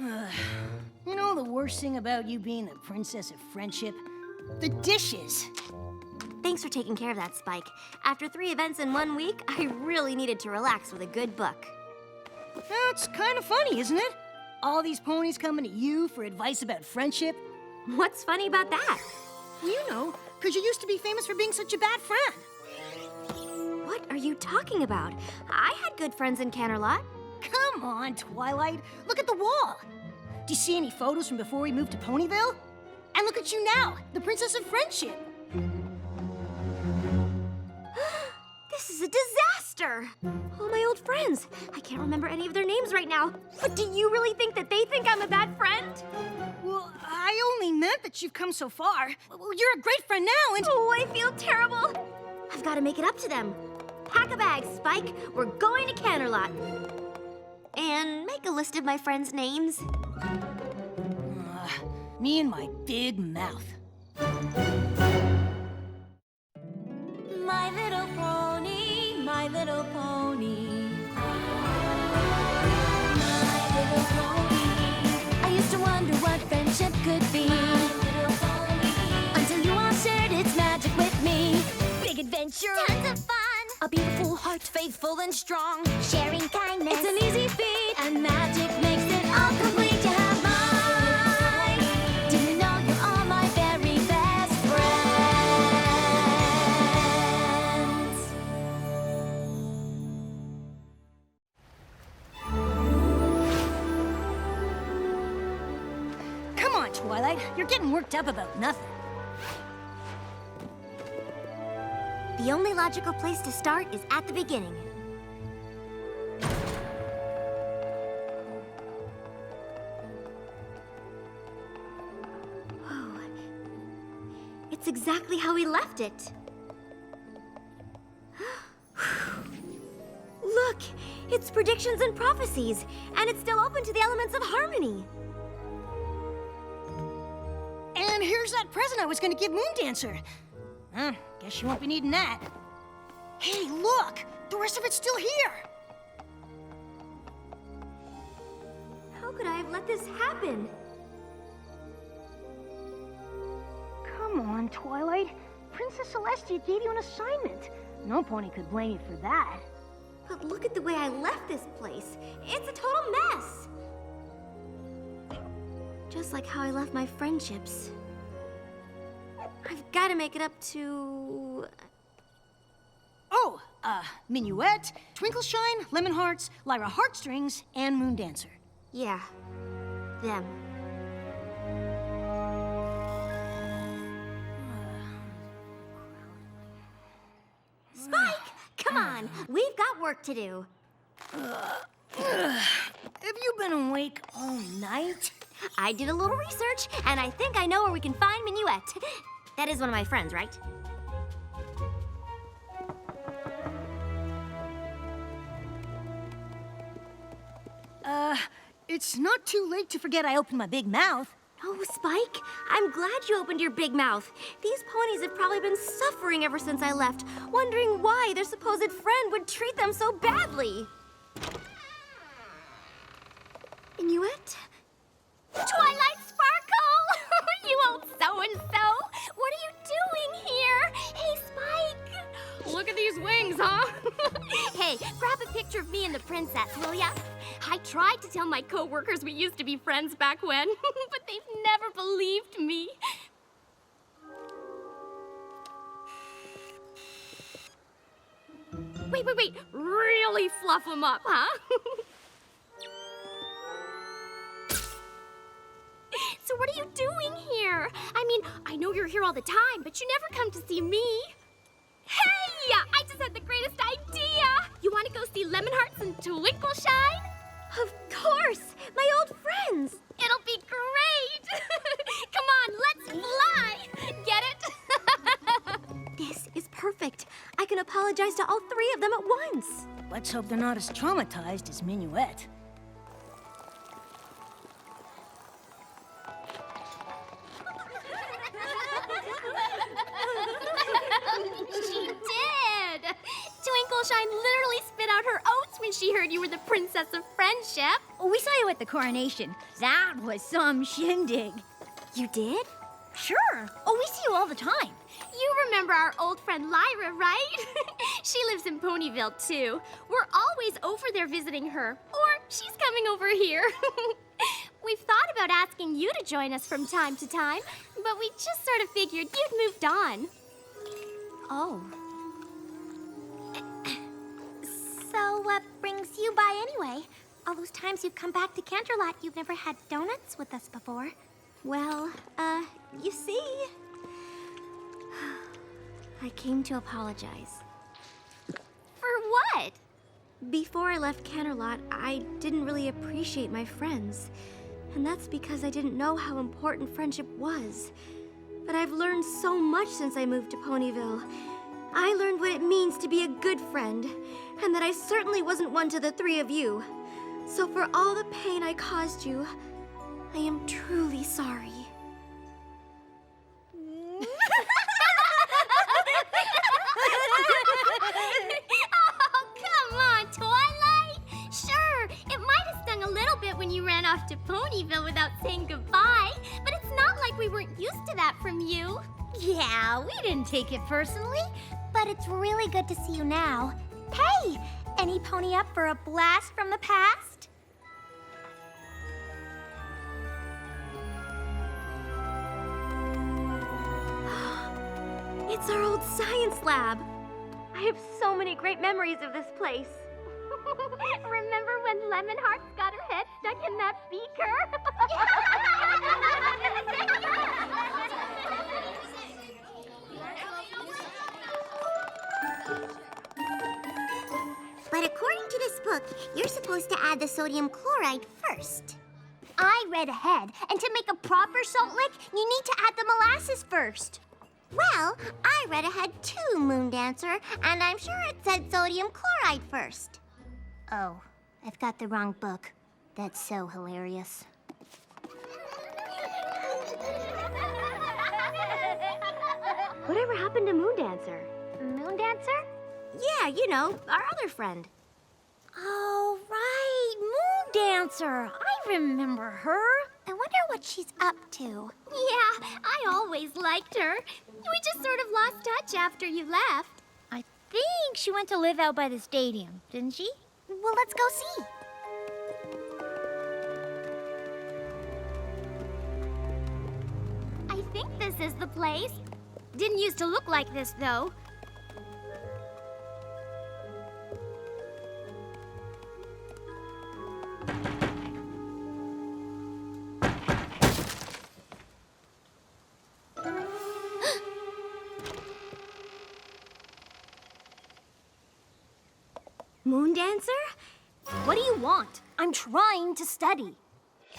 You know the worst thing about you being the princess of friendship? The dishes. Thanks for taking care of that, Spike. After 3 events in 1 week, I really needed to relax with a good book. It's kind of funny, isn't it? All these ponies coming to you for advice about friendship. What's funny about that? You know, because you used to be famous for being such a bad friend. What are you talking about? I had good friends in Canterlot. Come on, Twilight. Look at the wall. Do you see any photos from before we moved to Ponyville? And look at you now, the princess of friendship. This is a disaster! All my old friends. I can't remember any of their names right now. But do you really think that they think I'm a bad friend? Well, I only meant that you've come so far. Well, you're a great friend now, and... Oh, I feel terrible. I've got to make it up to them. Pack a bag, Spike. We're going to Canterlot. And make a list of my friends' names. Me and my big mouth. My little pony, my little pony. My little pony. I used to wonder what friendship could be. My little pony. Until you all shared its magic with me. Big adventure. Tons of fun. A beautiful heart, faithful and strong. Sharing kindness. It's an easy feat. And magic makes it all complete. You have mine. Do you know you're all my very best friends? Come on, Twilight. You're getting worked up about nothing. The only logical place to start is at the beginning. Oh, it's exactly how we left it. Look, it's predictions and prophecies, and it's still open to the elements of harmony. And here's that present I was going to give Moondancer. Guess you won't be needing that. Hey, look! The rest of it's still here! How could I have let this happen? Come on, Twilight. Princess Celestia gave you an assignment. No pony could blame you for that. But look at the way I left this place. It's a total mess. Just like how I left my friendships. I've got to make it up to... Oh, Minuet, Twinkleshine, Lemon Hearts, Lyra Heartstrings, and Moondancer. Yeah, them. Spike, come on. We've got work to do. Have you been awake all night? I did a little research, and I think I know where we can find Minuet. That is one of my friends, right? It's not too late to forget I opened my big mouth. Oh, Spike, I'm glad you opened your big mouth. These ponies have probably been suffering ever since I left, wondering why their supposed friend would treat them so badly. Minuet? Twilight Sparkle! You old so-and-so! What are you doing here? Hey, Spike! Look at these wings, huh? Hey, grab a picture of me and the princess, will ya? I tried to tell my co-workers we used to be friends back when, but they've never believed me. Wait. Really fluff them up, huh? So what are you doing here? I mean, I know you're here all the time, but you never come to see me. Hey! I just had the greatest idea! You want to go see Lemon Hearts and Twinkleshine? Of course! My old friends! It'll be great! Come on, let's fly! Get it? This is perfect. I can apologize to all 3 of them at once. Let's hope they're not as traumatized as Minuet. She did! Twinkleshine literally spit spit out her oats when she heard you were the Princess of Friendship. We saw you at the coronation. That was some shindig. You did? Sure. Oh, we see you all the time. You remember our old friend Lyra, right? She lives in Ponyville, too. We're always over there visiting her. Or she's coming over here. We've thought about asking you to join us from time to time, but we just sort of figured you'd moved on. Oh. So what brings you by anyway? All those times you've come back to Canterlot, you've never had donuts with us before. Well, you see, I came to apologize. For what? Before I left Canterlot, I didn't really appreciate my friends. And that's because I didn't know how important friendship was. But I've learned so much since I moved to Ponyville. I learned what it means to be a good friend, and that I certainly wasn't one to the three of you. So for all the pain I caused you, I am truly sorry. Oh, come on, Twilight. Sure, it might have stung a little bit when you ran off to Ponyville without saying goodbye, but it's not like we weren't used to that from you. Yeah, we didn't take it personally, but it's really good to see you now. Hey, any pony up for a blast from the past? It's our old science lab. I have so many great memories of this place. Remember when Lemonhearts got her head stuck in that beaker? But according to this book, you're supposed to add the sodium chloride first. I read ahead, and to make a proper salt lick, you need to add the molasses first. Well, I read ahead too, Moondancer, and I'm sure it said sodium chloride first. Oh, I've got the wrong book. That's so hilarious. Whatever happened to Moondancer? Moondancer? Yeah, you know, our other friend. Oh, right, Moondancer. I remember her. I wonder what she's up to. Yeah, I always liked her. We just sort of lost touch after you left. I think she went to live out by the stadium, didn't she? Well, let's go see. I think this is the place. Didn't used to look like this, though. Moondancer? What do you want? I'm trying to study.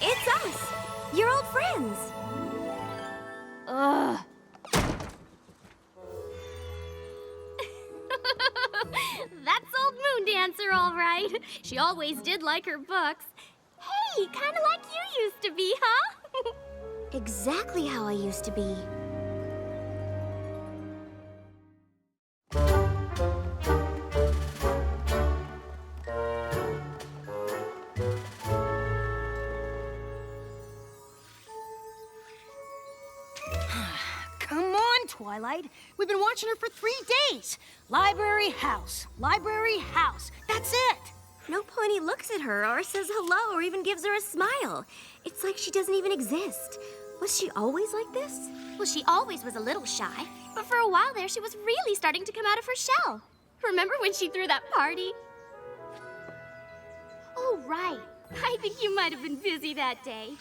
It's us, your old friends. Ugh. That's old Moondancer, all right. She always did like her books. Hey, kind of like you used to be, huh? Exactly how I used to be. Come on, Twilight. We've been watching her for 3 days. Library house. Library house. That's it. No pony looks at her or says hello or even gives her a smile. It's like she doesn't even exist. Was she always like this? Well, she always was a little shy, but for a while there, she was really starting to come out of her shell. Remember when she threw that party? Oh, right. I think you might have been busy that day.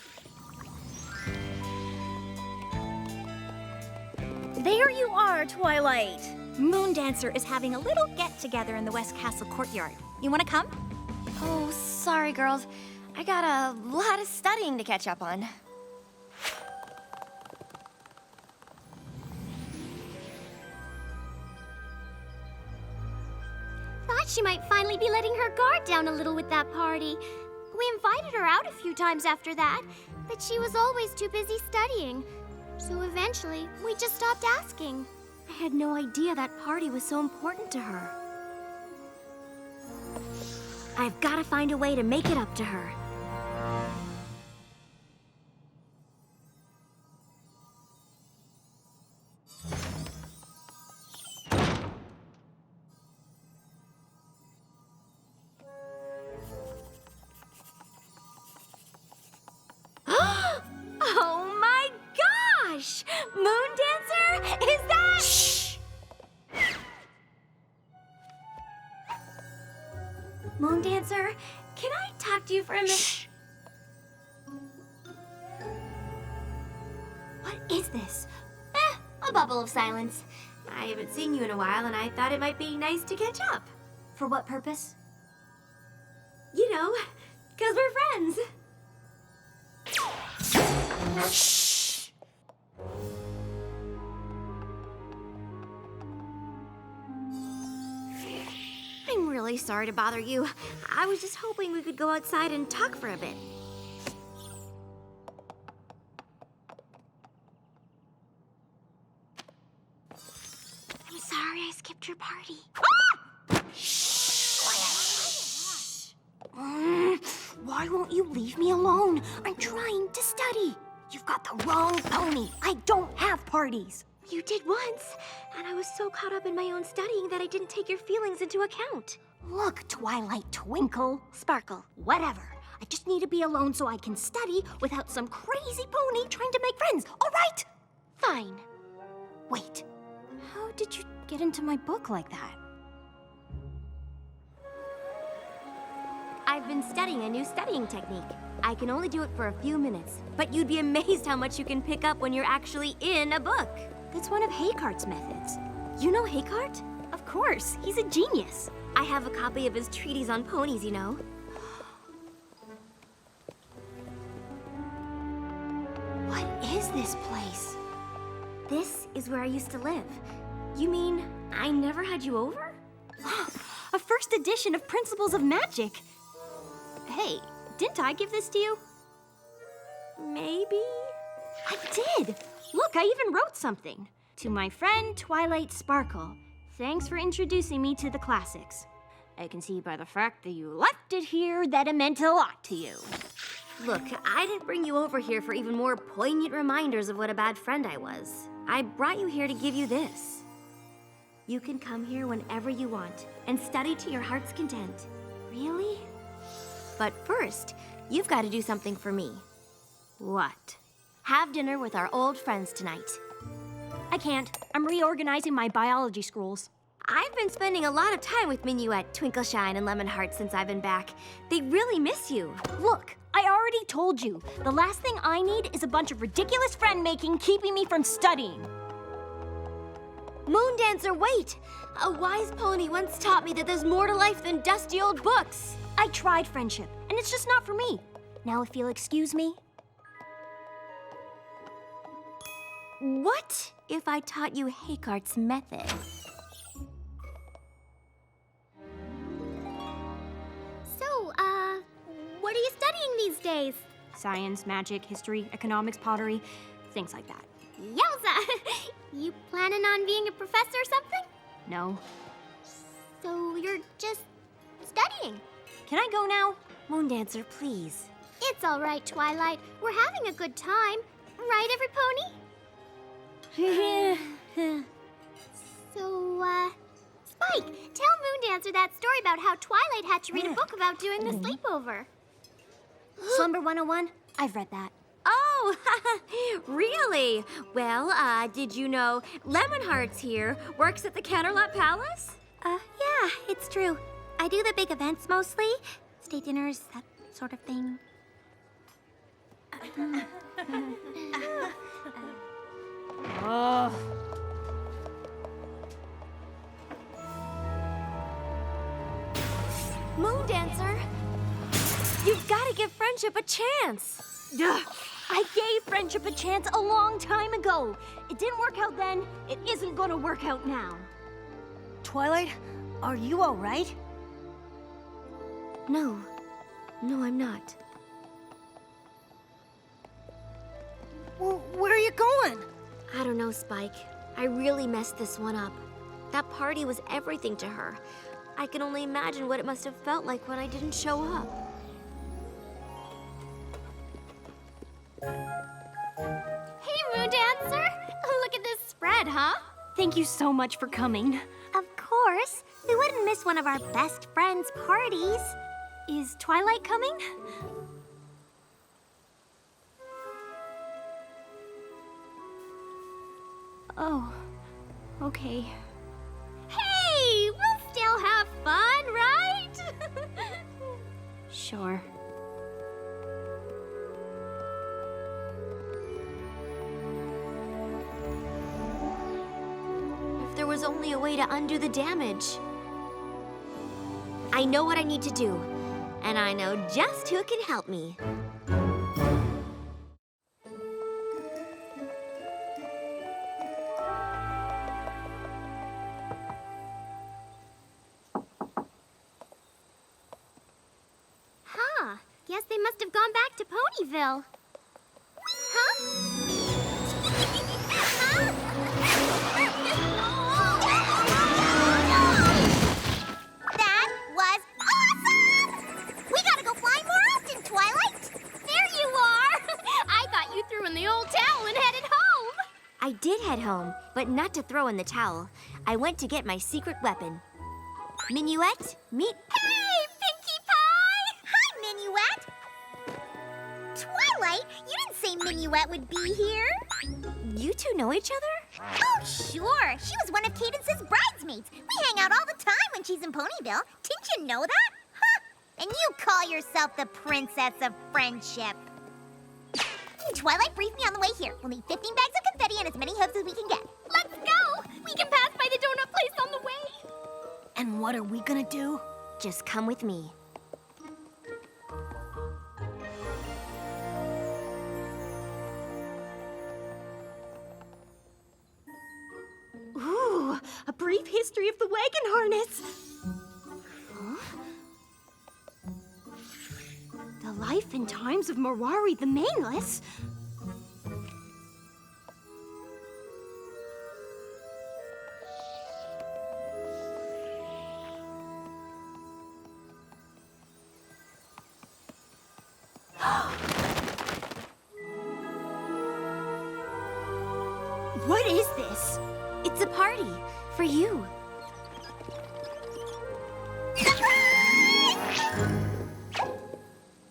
There you are, Twilight. Moondancer is having a little get-together in the West Castle courtyard. You want to come? Oh, sorry, girls. I got a lot of studying to catch up on. Thought she might finally be letting her guard down a little with that party. We invited her out a few times after that, but she was always too busy studying. So eventually, we just stopped asking. I had no idea that party was so important to her. I've got to find a way to make it up to her. Oh my gosh! Moondancer? Is that... Shh! Moondancer, can I talk to you for a minute? Shh. What is this? A bubble of silence. I haven't seen you in a while, and I thought it might be nice to catch up. For what purpose? You know, 'cause we're friends. Shh! I'm really sorry to bother you. I was just hoping we could go outside and talk for a bit. I'm sorry I skipped your party. Why won't you leave me alone? I'm trying to study. You've got the wrong pony. I don't have parties. You did once, and I was so caught up in my own studying that I didn't take your feelings into account. Look, Twilight Twinkle, Sparkle, whatever. I just need to be alone so I can study without some crazy pony trying to make friends, all right? Fine. Wait, how did you get into my book like that? I've been studying a new studying technique. I can only do it for a few minutes, but you'd be amazed how much you can pick up when you're actually in a book. That's one of Haycart's methods. You know Haycart? Of course, he's a genius. I have a copy of his treatise on ponies, you know. What is this place? This is where I used to live. You mean I never had you over? A first edition of Principles of Magic. Hey, didn't I give this to you? Maybe? I did. Look, I even wrote something. To my friend Twilight Sparkle, thanks for introducing me to the classics. I can see by the fact that you left it here that it meant a lot to you. Look, I didn't bring you over here for even more poignant reminders of what a bad friend I was. I brought you here to give you this. You can come here whenever you want and study to your heart's content. Really? But first, you've got to do something for me. What? Have dinner with our old friends tonight. I can't. I'm reorganizing my biology scrolls. I've been spending a lot of time with Minuet, Twinkleshine, and Lemonheart since I've been back. They really miss you. Look, I already told you. The last thing I need is a bunch of ridiculous friend-making keeping me from studying. Moondancer, wait! A wise pony once taught me that there's more to life than dusty old books. I tried friendship, and it's just not for me. Now if you'll excuse me. What if I taught you Haycart's method? So, what are you studying these days? Science, magic, history, economics, pottery, things like that. Yowza! You planning on being a professor or something? No. So you're just studying? Can I go now? Moondancer, please. It's all right, Twilight. We're having a good time. Right, everypony? So, Spike, tell Moondancer that story about how Twilight had to read a book about doing the sleepover. Slumber 101? I've read that. Oh, really? Well, did you know Lemonheart's here, works at the Canterlot Palace? Yeah, it's true. I do the big events mostly. State dinners, that sort of thing. Oh. Moondancer, you've got to give friendship a chance. Ugh. I gave friendship a chance a long time ago. It didn't work out then. It isn't gonna work out now. Twilight, are you all right? No, I'm not. Well, where are you going? I don't know, Spike. I really messed this one up. That party was everything to her. I can only imagine what it must have felt like when I didn't show up. Hey, Moondancer! Look at this spread, huh? Thank you so much for coming. Of course. We wouldn't miss one of our best friends' parties. Is Twilight coming? Oh, okay. Hey, we'll still have fun, right? Sure. If there was only a way to undo the damage. I know what I need to do, and I know just who can help me. Huh. Guess they must have gone back to Ponyville. That was awesome! We gotta go fly more often, Twilight! There you are! I thought you threw in the old towel and headed home. I did head home, but not to throw in the towel. I went to get my secret weapon. Minuet, meet... Hey, Pinkie Pie! Hi, Minuet! Twilight, you didn't say Minuet would be here. You two know each other? Oh, sure. She was one of Cadence's bridesmaids. We hang out all the time when she's in Ponyville. Didn't you know that? Huh? And you call yourself the Princess of Friendship. Twilight briefed me on the way here. We'll need 15 bags of confetti and as many hooves as we can get. Let's go! We can pass by the donut place on the way. And what are we gonna do? Just come with me. Ooh, a brief history of the wagon harness. Huh? The life and times of Rarity the Maneless. What is this? It's a party for you.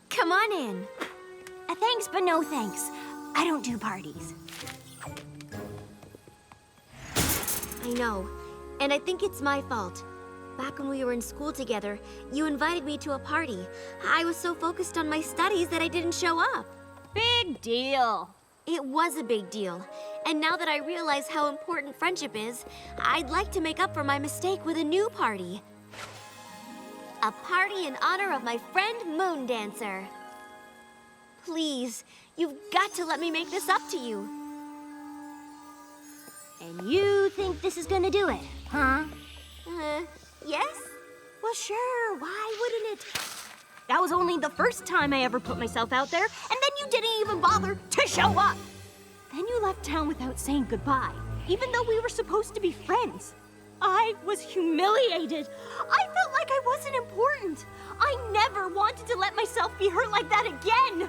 Come on in. Thanks, but no thanks. I don't do parties. I know, and I think it's my fault. Back when we were in school together, you invited me to a party. I was so focused on my studies that I didn't show up. Big deal. It was a big deal, and now that I realize how important friendship is, I'd like to make up for my mistake with a new party. A party in honor of my friend Moondancer. Please, you've got to let me make this up to you. And you think this is gonna do it, huh? Yes? Well, sure, why wouldn't it? That was only the first time I ever put myself out there, and then you didn't even bother to show up. Then you left town without saying goodbye, even though we were supposed to be friends. I was humiliated. I felt like I wasn't important. I never wanted to let myself be hurt like that again.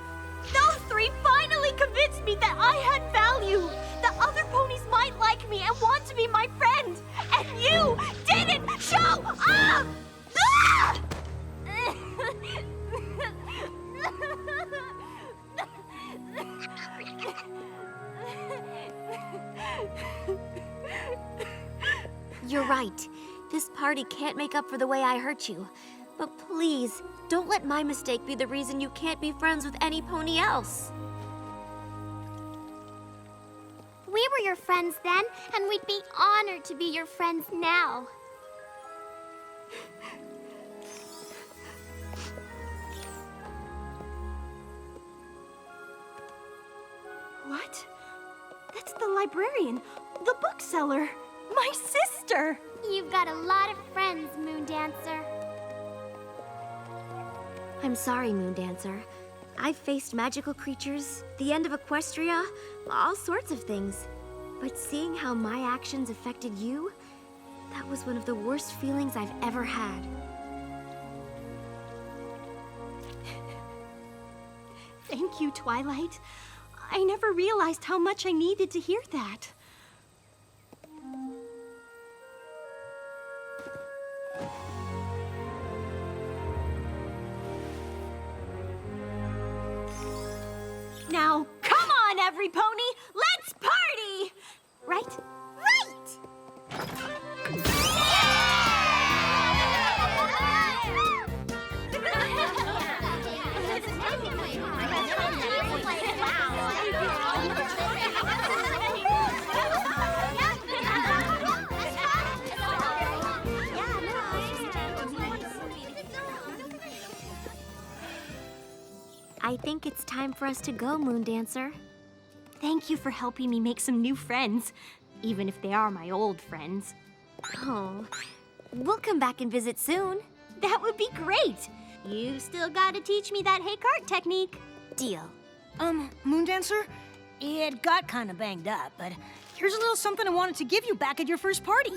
Those three finally convinced me that I had value, that other ponies might like me and want to be my friend. And you didn't show up! Ah! You're right. This party can't make up for the way I hurt you. But please, don't let my mistake be the reason you can't be friends with any pony else. We were your friends then, and we'd be honored to be your friends now. What? That's the librarian, the bookseller, my sister. You've got a lot of friends, Moondancer. I'm sorry, Moondancer. I've faced magical creatures, the end of Equestria, all sorts of things. But seeing how my actions affected you, that That was one of the worst feelings I've ever had. Thank you, Twilight. I never realized how much I needed to hear that. Now, come on, everypony! Let's party! Right? I think it's time for us to go, Moondancer. Thank you for helping me make some new friends, even if they are my old friends. Oh, we'll come back and visit soon. That would be great. You still gotta teach me that hay cart technique. Deal. Moondancer, it got kind of banged up, but here's a little something I wanted to give you back at your first party.